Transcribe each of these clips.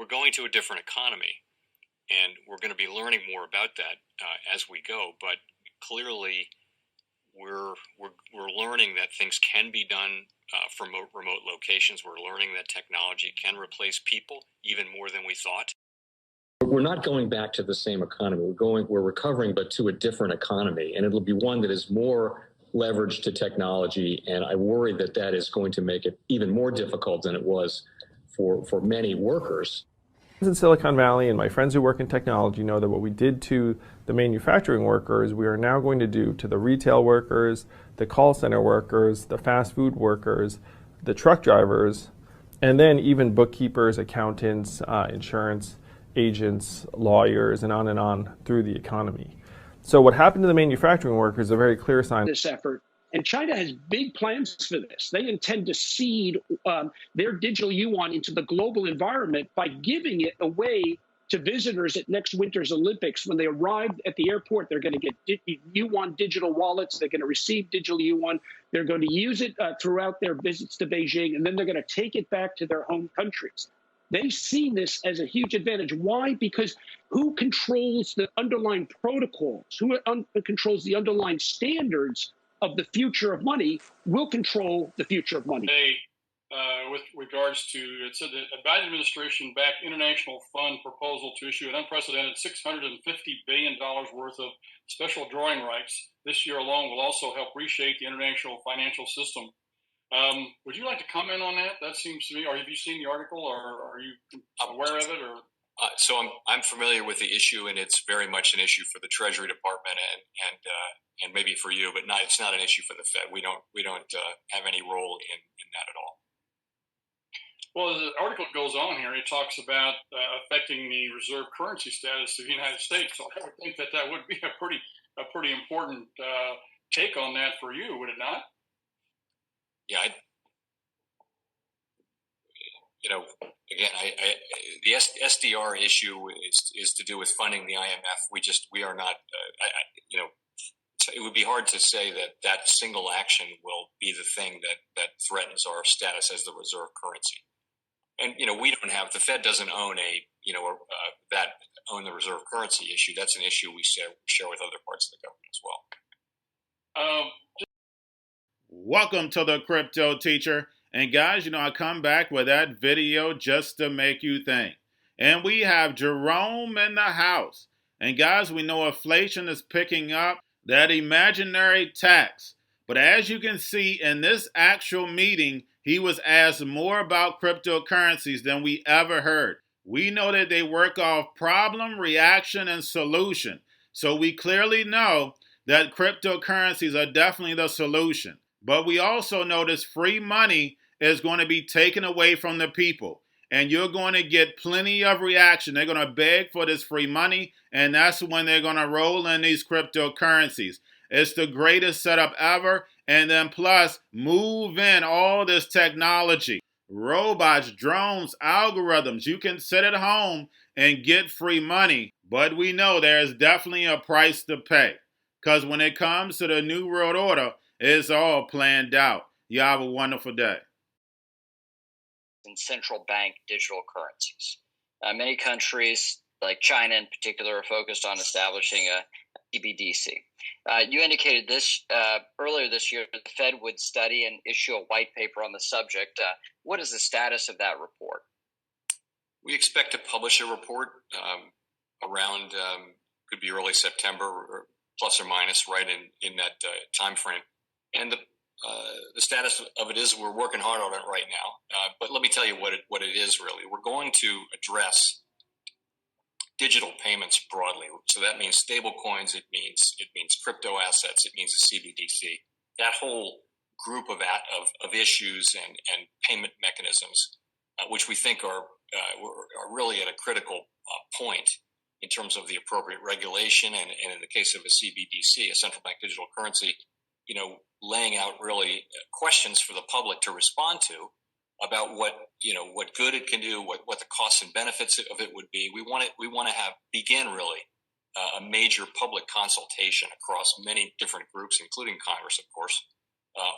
we're going to a different economy, and we're going to be learning more about that as we go. But clearly, we're learning that things can be done from remote locations. We're learning that technology can replace people even more than we thought. We're not going back to the same economy. We're recovering, but to a different economy, and it'll be one that is more leveraged to technology. And I worry that that is going to make it even more difficult than it was for many workers. In Silicon Valley, and my friends who work in technology know that what we did to the manufacturing workers, we are now going to do to the retail workers, the call center workers, the fast food workers, the truck drivers, and then even bookkeepers, accountants, insurance agents, lawyers, and on through the economy. So what happened to the manufacturing workers is a very clear sign. This effort. And China has big plans for this. They intend to seed their digital yuan into the global environment by giving it away to visitors at next winter's Olympics. When they arrive at the airport, they're going to get yuan digital wallets. They're going to receive digital yuan. They're going to use it throughout their visits to Beijing, and then they're going to take it back to their home countries. They see this as a huge advantage. Why? Because who controls the underlying protocols, who controls the underlying standards of the future of money will control the future of money. Hey, with regards to, it said that the Biden administration backed international fund proposal to issue an unprecedented $650 billion worth of special drawing rights this year alone will also help reshape the international financial system. Would you like to comment on that? That seems to me, or have you seen the article, or are you aware of it? Or so I'm familiar with the issue, and it's very much an issue for the Treasury Department and maybe for you, but it's not an issue for the Fed. We don't have any role in that at all. Well, the article goes on here. It talks about affecting the reserve currency status of the United States. So I would think that would be a pretty important take on that for you, would it not? Yeah, again, the SDR issue is to do with funding the IMF. We are not, it would be hard to say that single action will be the thing that threatens our status as the reserve currency. And, we don't have, the Fed doesn't own own the reserve currency issue. That's an issue we share with other parts of the government as well. Welcome to the Crypto Teacher. And guys, I come back with that video just to make you think. And we have Jerome in the house. And guys, we know inflation is picking up, that imaginary tax. But as you can see in this actual meeting, he was asked more about cryptocurrencies than we ever heard. We know that they work off problem, reaction, and solution. So we clearly know that cryptocurrencies are definitely the solution. But we also know this free money is going to be taken away from the people. And you're going to get plenty of reaction. They're going to beg for this free money, and that's when they're going to roll in these cryptocurrencies. It's the greatest setup ever. And then plus, move in all this technology. Robots, drones, algorithms. You can sit at home and get free money. But we know there's definitely a price to pay. Because when it comes to the New World Order, it's all planned out. You have a wonderful day. And central bank digital currencies. Many countries, like China in particular, are focused on establishing a CBDC. You indicated this earlier this year, the Fed would study and issue a white paper on the subject. What is the status of that report? We expect to publish a report around, could be early September, or plus or minus, right in that time frame. And the status of it is we're working hard on it right now. But let me tell you what it is really. We're going to address digital payments broadly. So that means stable coins, it means crypto assets, it means the CBDC. That whole group of issues and payment mechanisms, which we think are really at a critical point in terms of the appropriate regulation, and in the case of a CBDC, a central bank digital currency, laying out really questions for the public to respond to about what good it can do, what the costs and benefits of it would be. We want to begin really a major public consultation across many different groups, including Congress, of course,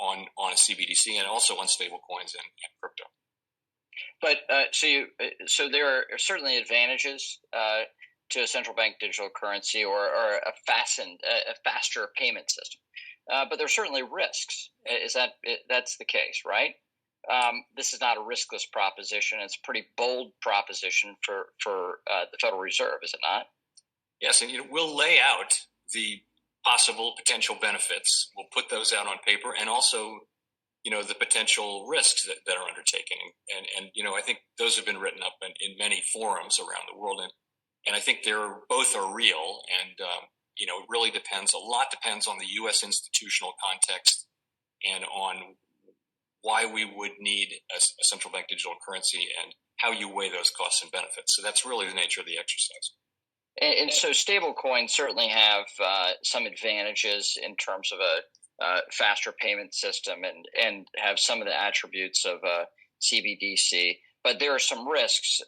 on a CBDC and also on stable coins and crypto. But so there are certainly advantages to a central bank digital currency or a faster payment system. But there are certainly risks. That's the case, right? This is not a riskless proposition. It's a pretty bold proposition for the Federal Reserve, is it not? Yes, and we'll lay out the possible potential benefits. We'll put those out on paper, and also, the potential risks that are undertaken. And I think those have been written up in many forums around the world, and I think both are real. And it really depends. A lot depends on the U.S. institutional context and on why we would need a central bank digital currency and how you weigh those costs and benefits. So that's really the nature of the exercise. And so stable coins certainly have some advantages in terms of a faster payment system and have some of the attributes of CBDC. But there are some risks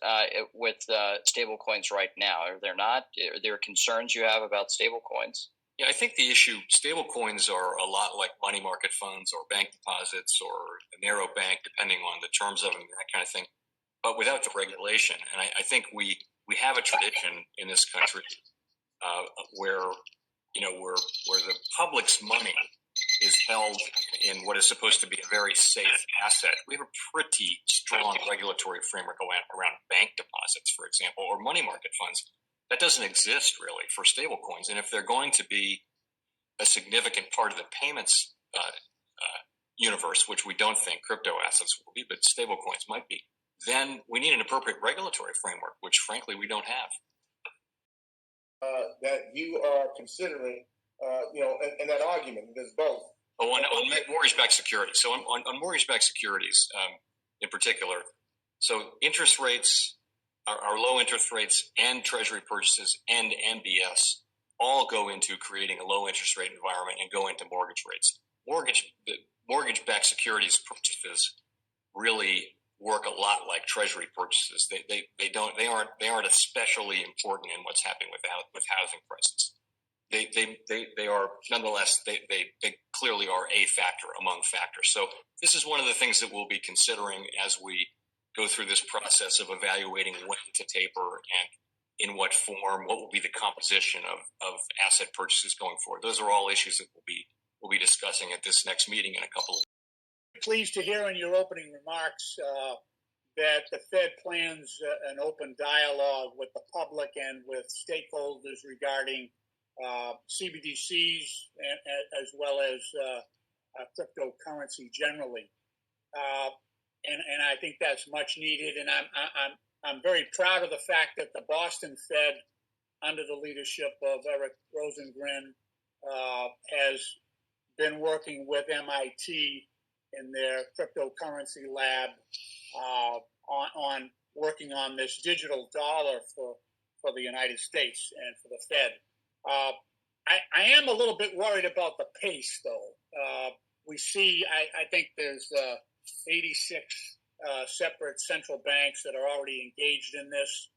with stable coins right now. Are there not? Are there concerns you have about stable coins? Yeah, I think the issue, stable coins are a lot like money market funds or bank deposits or a narrow bank, depending on the terms of them, that kind of thing, but without the regulation. And I think we have a tradition in this country where the public's money is held in what is supposed to be a very safe asset. We have a pretty strong regulatory framework around bank deposits, for example, or money market funds. That doesn't exist really for stable coins. And if they're going to be a significant part of the payments universe, which we don't think crypto assets will be, but stable coins might be, then we need an appropriate regulatory framework, which frankly we don't have. That you are considering, in that argument, there's both. Oh, on mortgage-backed securities. So on mortgage-backed securities in particular, so interest rates, our low interest rates and treasury purchases and MBS all go into creating a low interest rate environment and go into mortgage rates. Mortgage-backed securities purchases really work a lot like treasury purchases. They aren't especially important in what's happening with housing prices. They are nonetheless they clearly are a factor among factors. So this is one of the things that we'll be considering as we go through this process of evaluating when to taper and in what form, what will be the composition of asset purchases going forward. Those are all issues that we'll be discussing at this next meeting in a couple of weeks. Pleased to hear in your opening remarks that the Fed plans an open dialogue with the public and with stakeholders regarding CBDCs as well as cryptocurrency generally. And I think that's much needed. And I'm very proud of the fact that the Boston Fed, under the leadership of Eric Rosengren, has been working with MIT in their cryptocurrency lab on working on this digital dollar for the United States and for the Fed. I am a little bit worried about the pace, though. We see, I think there's 86 separate central banks that are already engaged in this.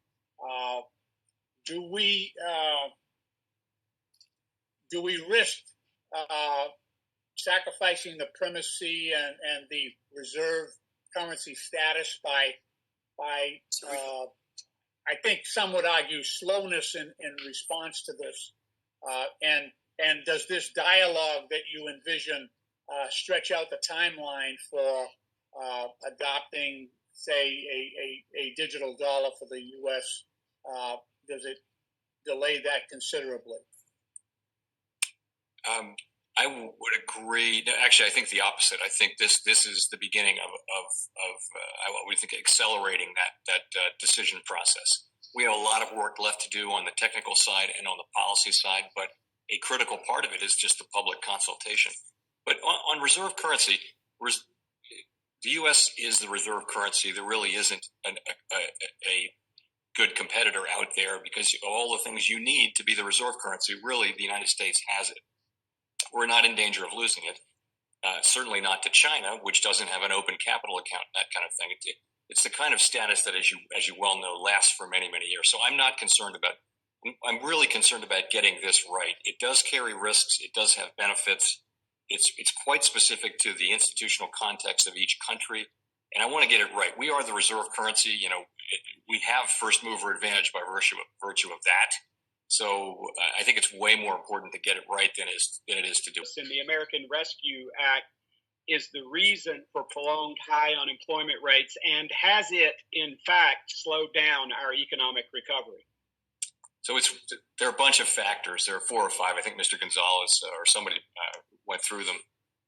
Do we risk sacrificing the primacy and the reserve currency status by I think some would argue slowness in response to this? And does this dialogue that you envision stretch out the timeline for adopting, say, a digital dollar for the U.S.? Does it delay that considerably? I would agree. No, actually, I think the opposite. I think this is the beginning of what we think accelerating that decision process. We have a lot of work left to do on the technical side and on the policy side, but a critical part of it is just the public consultation. But on reserve currency, the U.S. is the reserve currency. There really isn't a good competitor out there because all the things you need to be the reserve currency, really, the United States has it. We're not in danger of losing it. Certainly not to China, which doesn't have an open capital account, that kind of thing. It's the kind of status that, as you well know, lasts for many, many years. So I'm not concerned about. I'm really concerned about getting this right. It does carry risks. It does have benefits. It's quite specific to the institutional context of each country. And I want to get it right. We are the reserve currency. We have first mover advantage by virtue of that. So I think it's way more important to get it right than it is to do. And the American Rescue Act is the reason for prolonged high unemployment rates, and has it, in fact, slowed down our economic recovery? So there are a bunch of factors. There are 4 or 5. I think Mr. Gonzalez or somebody went through them,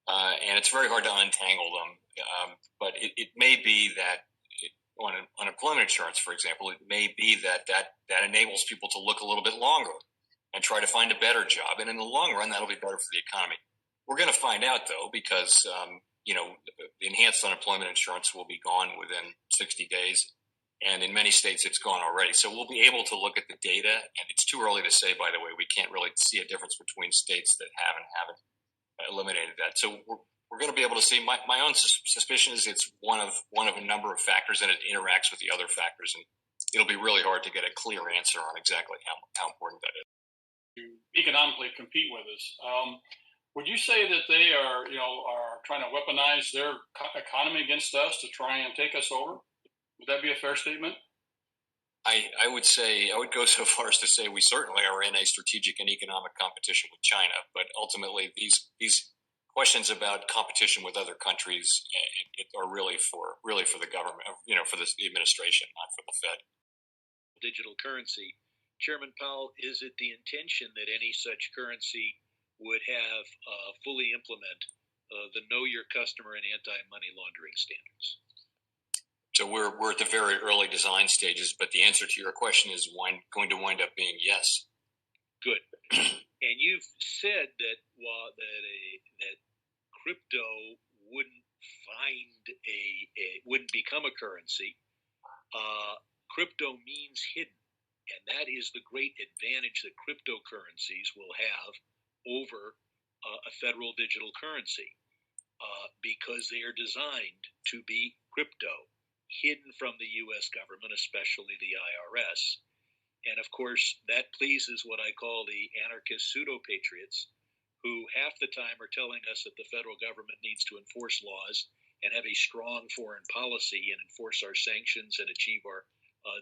and it's very hard to untangle them. But it may be that on unemployment insurance, for example, it may be that enables people to look a little bit longer and try to find a better job. And in the long run, that'll be better for the economy. We're going to find out, though, because the enhanced unemployment insurance will be gone within 60 days. And in many states, it's gone already. So we'll be able to look at the data. And it's too early to say, by the way, we can't really see a difference between states that have and haven't eliminated that. So we're going to be able to see. My own suspicion is it's one of a number of factors, and it interacts with the other factors. And it'll be really hard to get a clear answer on exactly how important that is. To economically compete with us. Would you say that they are trying to weaponize their economy against us to try and take us over? Would that be a fair statement? I would go so far as to say we certainly are in a strategic and economic competition with China, but ultimately these questions about competition with other countries are really for the government, for the administration, not for the Fed. Digital currency. Chairman Powell, is it the intention that any such currency would have fully implement the Know Your Customer and anti-money laundering standards? So we're at the very early design stages, but the answer to your question is going to wind up being yes. Good. And you've said that that crypto wouldn't become a currency. Crypto means hidden, and that is the great advantage that cryptocurrencies will have over a federal digital currency, because they are designed to be crypto, hidden from the U.S. government, especially the IRS. And of course, that pleases what I call the anarchist pseudo-patriots, who half the time are telling us that the federal government needs to enforce laws and have a strong foreign policy and enforce our sanctions and achieve our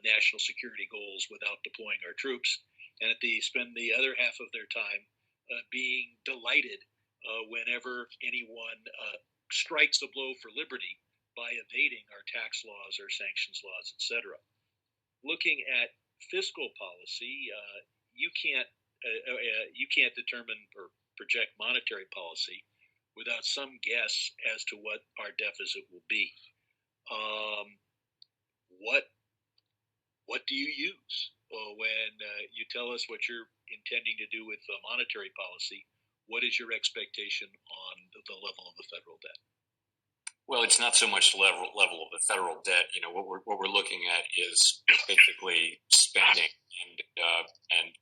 national security goals without deploying our troops. And they spend the other half of their time being delighted whenever anyone strikes a blow for liberty by evading our tax laws, our sanctions laws, etc. Looking at fiscal policy, you can't determine or project monetary policy without some guess as to what our deficit will be. What do you use when you tell us what you're intending to do with monetary policy? What is your expectation on the level of the federal debt? Well, it's not so much the level of the federal debt. What we're looking at is basically spending and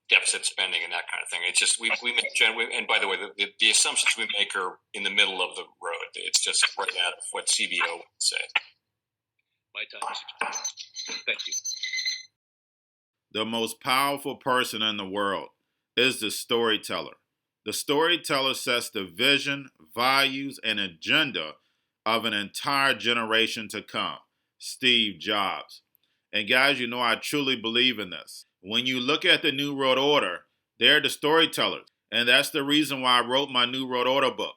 deficit spending and that kind of thing. It's just we make, and by the way, the assumptions we make are in the middle of the road. It's just right out of what CBO would say. My time is expired. Thank you. The most powerful person in the world is the storyteller. The storyteller sets the vision, values, and agenda of an entire generation to come. Steve Jobs. And guys, I truly believe in this. When you look at the New World Order, they're the storytellers. And that's the reason why I wrote my New World Order book.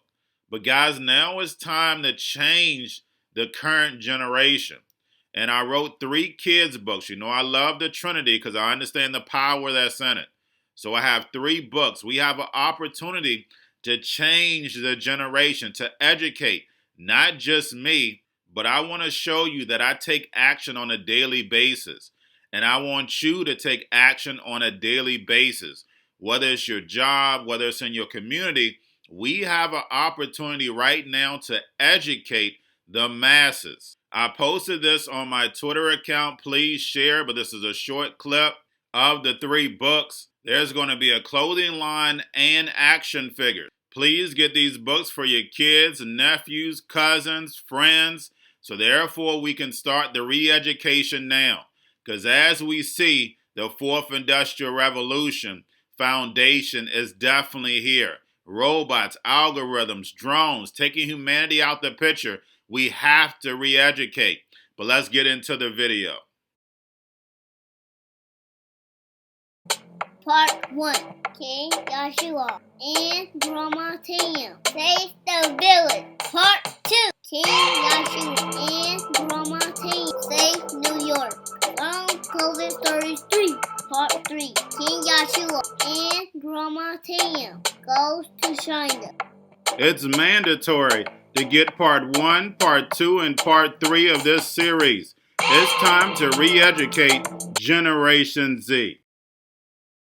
But guys, now it's time to change the current generation. And I wrote 3 kids' books. I love the Trinity because I understand the power that's in it. So I have 3 books. We have an opportunity to change the generation, to educate, not just me, but I want to show you that I take action on a daily basis. And I want you to take action on a daily basis. Whether it's your job, whether it's in your community, we have an opportunity right now to educate the masses. I posted this on my Twitter account. Please share, but this is a short clip of the 3 books. There's going to be a clothing line and action figures. Please get these books for your kids, nephews, cousins, friends, so therefore we can start the re-education now. Because as we see, the 4th Industrial Revolution foundation is definitely here. Robots, algorithms, drones, taking humanity out the picture. We have to re-educate. But let's get into the video. Part 1. King Joshua and Grandma Tam save the village. Part 2. King Joshua and Grandma Tam save New York from COVID-33. Part 3. King Joshua and Grandma Tam goes to China. It's mandatory to get part 1, part 2, and part 3 of this series. It's time to re-educate Generation Z.